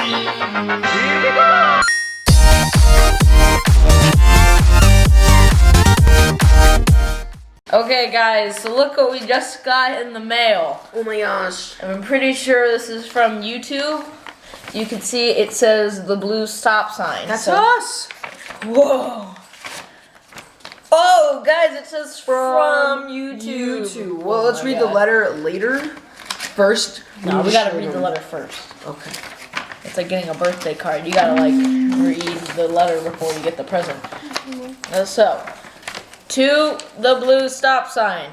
Here we go! Okay guys, so look what we just got in the mail. Oh my gosh. And I'm pretty sure this is from YouTube. You can see it says the blue stop sign. That's us! Whoa! Oh guys, it says from YouTube. Well, let's read the letter later. First. No, we gotta read the letter first. Okay. It's like getting a birthday card. You gotta like read the letter before you get the present. So, to the blue stop sign,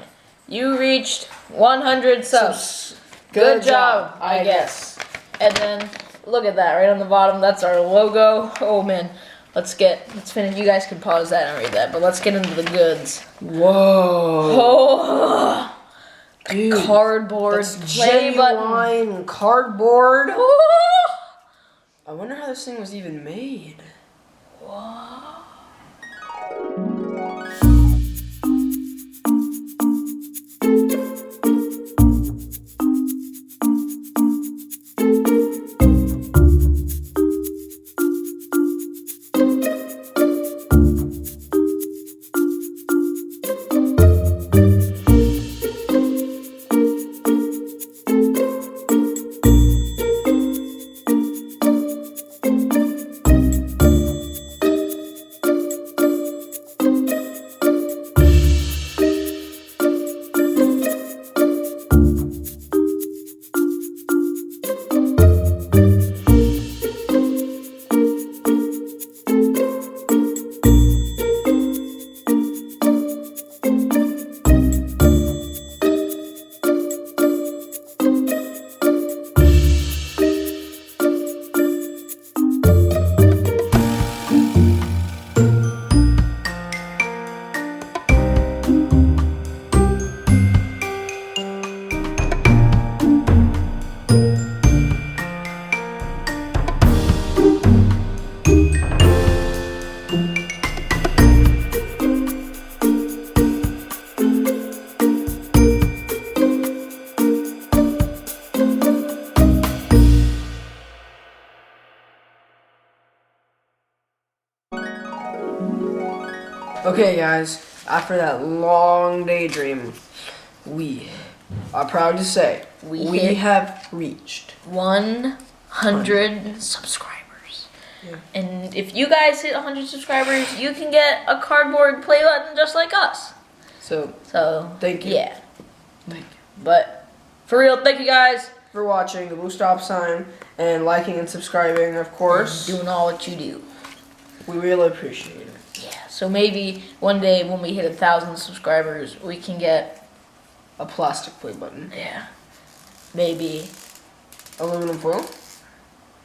you reached 100 subs. Good job, I guess. And then look at that right on the bottom. That's our logo. Oh man, let's finish. You guys can pause that and read that, but let's get into the goods. Whoa. Oh, Dude, cardboard that's play button. genuine cardboard. Oh. I wonder how this thing was even made. Whoa. Okay, guys, after that long daydream, we are proud to say we have reached 100 subscribers. Yeah. And if you guys hit 100 subscribers, you can get a cardboard play button just like us. So Thank you. Yeah. Thank you But for real, thank you guys for watching the blue stop sign and liking and subscribing, of course. for doing all what you do. We really appreciate it. Yeah. So maybe one day when we hit 1,000 subscribers, we can get A plastic play button. maybe Aluminum foil.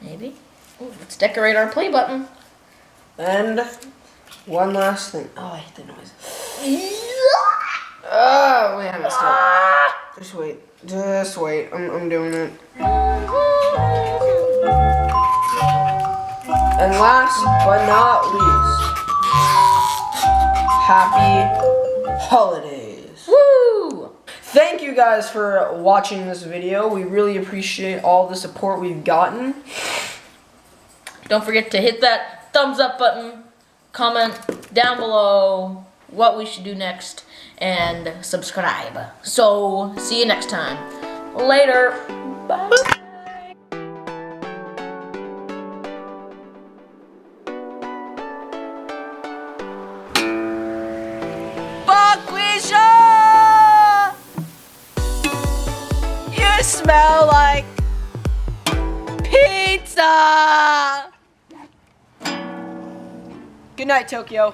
Ooh, let's decorate our play button. And one last thing. Oh, I hate the noise. Oh, wait, I messed up. Just wait. Just wait. I'm doing it. And last but not least, happy holidays. Woo! Thank you guys for watching this video. We really appreciate all the support we've gotten. Don't forget to hit that thumbs up button, comment down below what we should do next, and subscribe. So, see you next time. Later. Bye. Buckwisha! You smell like pizza! Good night, Tokyo.